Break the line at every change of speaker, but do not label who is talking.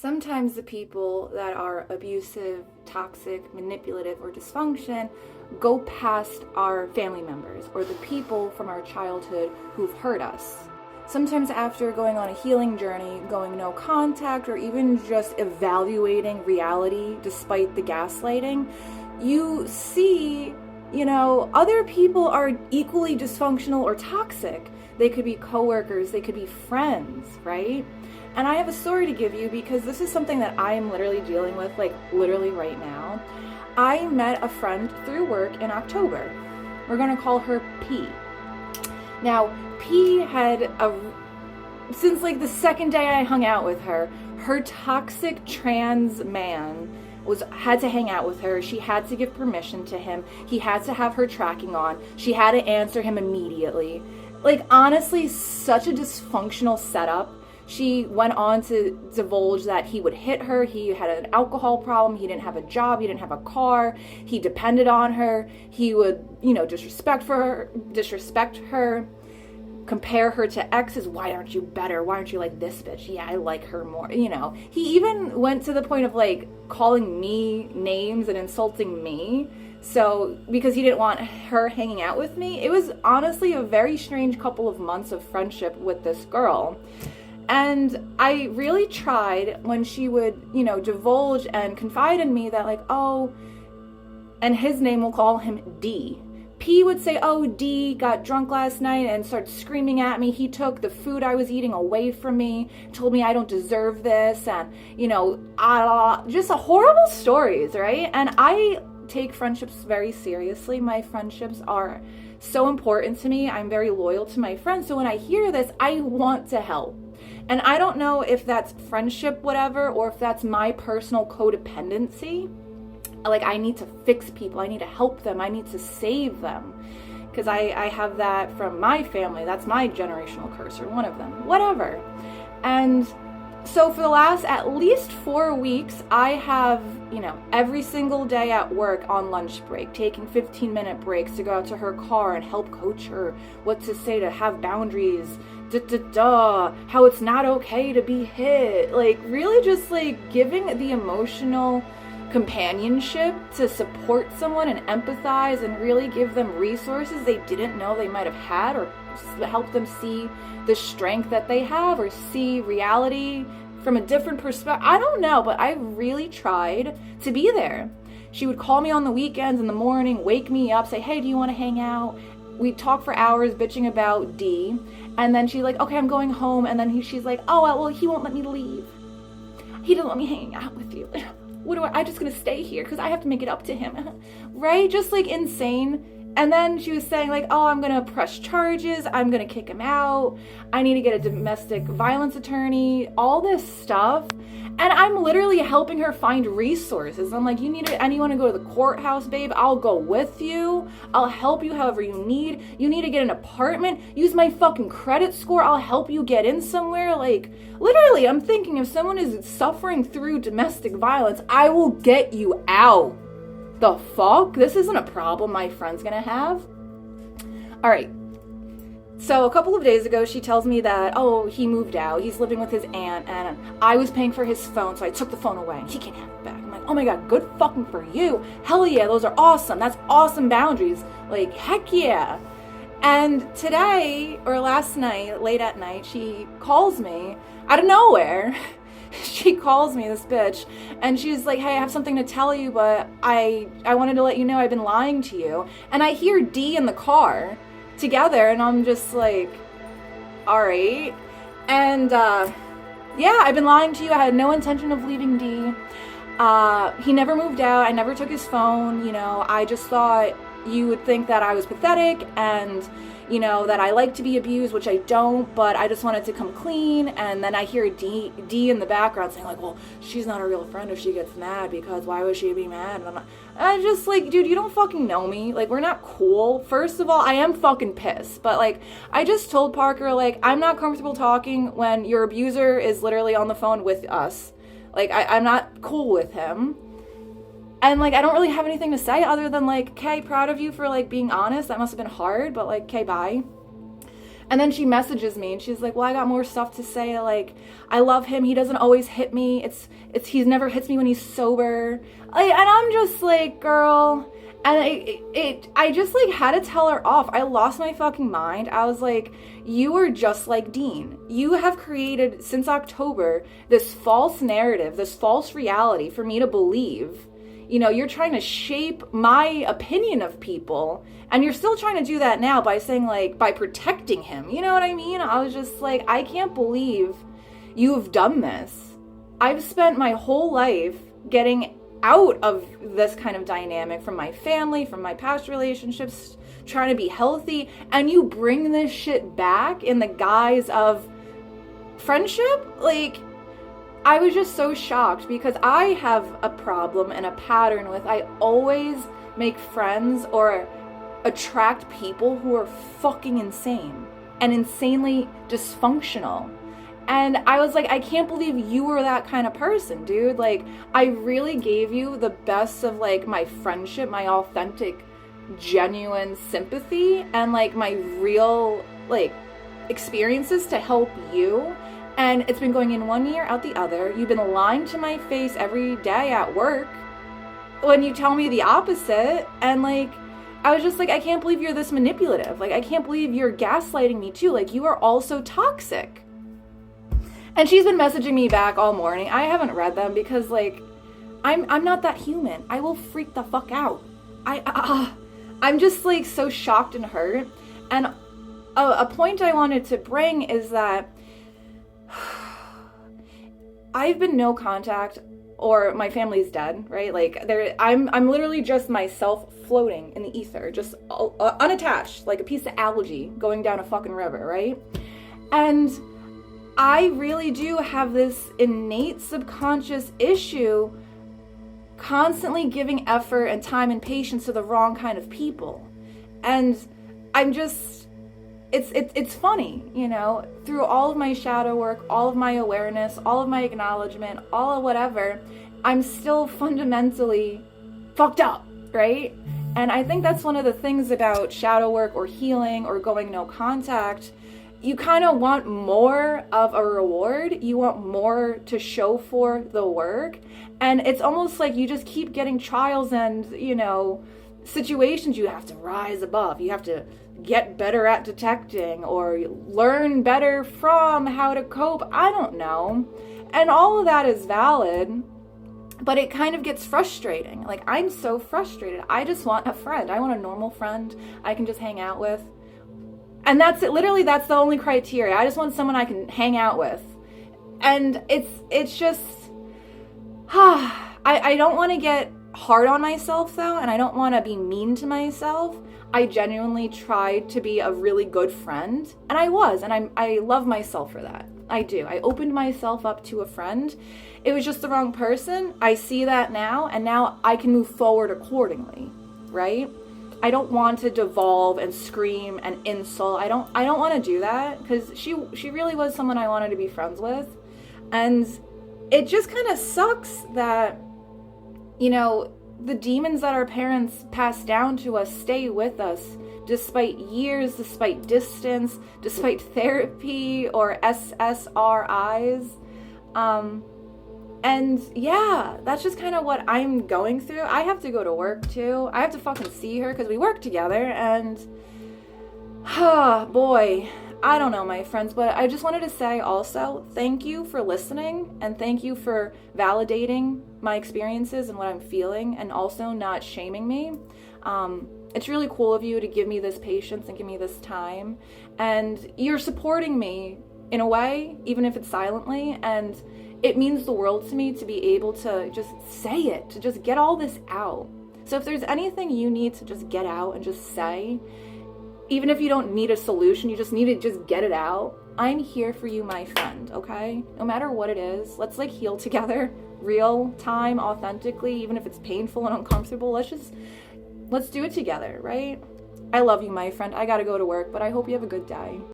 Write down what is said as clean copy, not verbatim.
Sometimes the people that are abusive, toxic, manipulative, or dysfunction go past our family members or the people from our childhood who've hurt us. Sometimes after going on a healing journey, going no contact, or even just evaluating reality despite the gaslighting, you see, other people are equally dysfunctional or toxic. They could be coworkers, they could be friends, right? And I have a story to give you because this is something that I am literally dealing with, literally right now. I met a friend through work in October. We're gonna call her P. Now, P had since the second day I hung out with her toxic trans man had to hang out with her. She had to give permission to him. He had to have her tracking on. She had to answer him immediately. Honestly, such a dysfunctional setup. She went on to divulge that he would hit her. He had an alcohol problem. He didn't have a job. He didn't have a car. He depended on her. He would, disrespect her, compare her to exes. Why aren't you better? Why aren't you like this bitch? Yeah, I like her more. He even went to the point of calling me names and insulting me. So, because he didn't want her hanging out with me. It was honestly a very strange couple of months of friendship with this girl. And I really tried when she would, divulge and confide in me that and his name, we'll call him D. P would say, oh, D got drunk last night and started screaming at me. He took the food I was eating away from me, told me I don't deserve this, and, just horrible stories, right? And I take friendships very seriously. My friendships are so important to me. I'm very loyal to my friends. So when I hear this, I want to help. And I don't know if that's friendship, whatever, or if that's my personal codependency. I need to fix people. I need to help them. I need to save them. Because I have that from my family. That's my generational curse, or one of them. Whatever. And so for the last at least 4 weeks, I have, every single day at work on lunch break, taking 15-minute breaks to go out to her car and help coach her what to say, to have boundaries, how it's not okay to be hit. Really just giving the emotional companionship to support someone and empathize and really give them resources they didn't know they might have had, or help them see the strength that they have, or see reality from a different perspective. I don't know, but I really tried to be there. She would call me on the weekends in the morning, wake me up, say, hey, do you want to hang out? We'd talk for hours bitching about D, and then she's like, okay, I'm going home, and then she's like, oh, well, he won't let me leave. He didn't let me hang out with you. I'm just gonna stay here because I have to make it up to him. Right? Just insane. And then she was saying oh, I'm gonna press charges, I'm gonna kick him out, I need to get a domestic violence attorney, all this stuff. And I'm literally helping her find resources. I'm like, anyone to go to the courthouse, babe? I'll go with you. I'll help you however you need. You need to get an apartment? Use my fucking credit score. I'll help you get in somewhere. Literally, I'm thinking if someone is suffering through domestic violence, I will get you out. The fuck? This isn't a problem my friend's gonna have. All right. So a couple of days ago, she tells me that, oh, he moved out. He's living with his aunt, and I was paying for his phone, so I took the phone away, and he can't have it back. I'm like, oh my God, good fucking for you. Hell yeah, those are awesome. That's awesome boundaries. Heck yeah. And today, or last night, late at night, she calls me out of nowhere. She calls me, this bitch, and she's like, hey, I have something to tell you, but I wanted to let you know I've been lying to you. And I hear D in the car together, and I'm just like, all right. And yeah, I've been lying to you. I had no intention of leaving D. He never moved out. I never took his phone. I just thought you would think that I was pathetic and that I like to be abused, which I don't, but I just wanted to come clean. And then I hear D in the background saying well, she's not a real friend if she gets mad, because why would she be mad? And I'm just like, dude, you don't fucking know me. We're not cool. First of all, I am fucking pissed, but I just told Parker, I'm not comfortable talking when your abuser is literally on the phone with us. I'm not cool with him. And I don't really have anything to say other than okay, proud of you for being honest. That must have been hard, but okay, bye. And then she messages me and she's like, well, I got more stuff to say. Like, I love him. He doesn't always hit me. He's never hits me when he's sober. And I'm just like, girl. And I just like had to tell her off. I lost my fucking mind. I was like, you are just like Dean. You have created since October this false narrative, this false reality for me to believe. You know, you're trying to shape my opinion of people, and you're still trying to do that now by saying, like, by protecting him. You know what I mean? I was just like, I can't believe you've done this. I've spent my whole life getting out of this kind of dynamic from my family, from my past relationships, trying to be healthy, and you bring this shit back in the guise of friendship? Like, I was just so shocked because I have a problem and a pattern with I always make friends or attract people who are fucking insane and insanely dysfunctional. And I was like, I can't believe you were that kind of person, dude. Like, I really gave you the best of like my friendship, my authentic, genuine sympathy, and like my real like experiences to help you. And it's been going in one ear, out the other. You've been lying to my face every day at work when you tell me the opposite. And like, I was just like, I can't believe you're this manipulative. Like, I can't believe you're gaslighting me too. Like, you are also toxic. And she's been messaging me back all morning. I haven't read them because like, I'm not that human. I will freak the fuck out. I'm just like so shocked and hurt. And a point I wanted to bring is that I've been no contact, or my family's dead, right? Like I'm literally just myself floating in the ether, just unattached, like a piece of algae going down a fucking river, right? And I really do have this innate subconscious issue constantly giving effort and time and patience to the wrong kind of people. And I'm just, it's funny, you know, through all of my shadow work, all of my awareness, all of my acknowledgement, all of whatever, I'm still fundamentally fucked up, right? And I think that's one of the things about shadow work or healing or going no contact. You kind of want more of a reward. You want more to show for the work. And it's almost like you just keep getting trials and, you know, situations you have to rise above. You have to get better at detecting or learn better from how to cope. I don't know. And all of that is valid, but it kind of gets frustrating. Like, I'm so frustrated. I just want a friend. I want a normal friend I can just hang out with. And that's it. Literally, that's the only criteria. I just want someone I can hang out with. And it's just, I don't want to get hard on myself though, and I don't want to be mean to myself. I genuinely tried to be a really good friend, and I was, and I love myself for that. I do. I opened myself up to a friend. It was just the wrong person. I see that now, and now I can move forward accordingly, right? I don't want to devolve and scream and insult. I don't want to do that, because she really was someone I wanted to be friends with. And it just kind of sucks that, you know, the demons that our parents passed down to us stay with us despite years, despite distance, despite therapy or SSRIs. And yeah, that's just kind of what I'm going through. I have to go to work too. I have to fucking see her because we work together, and boy, I don't know, my friends, but I just wanted to say also, thank you for listening, and thank you for validating my experiences and what I'm feeling, and also not shaming me. It's really cool of you to give me this patience and give me this time, and you're supporting me in a way, even if it's silently, and it means the world to me to be able to just say it, to just get all this out. So if there's anything you need to just get out and just say, even if you don't need a solution, you just need to just get it out, I'm here for you, my friend, okay? No matter what it is, let's like heal together, real time, authentically, even if it's painful and uncomfortable. Let's do it together, right? I love you, my friend. I gotta go to work, but I hope you have a good day.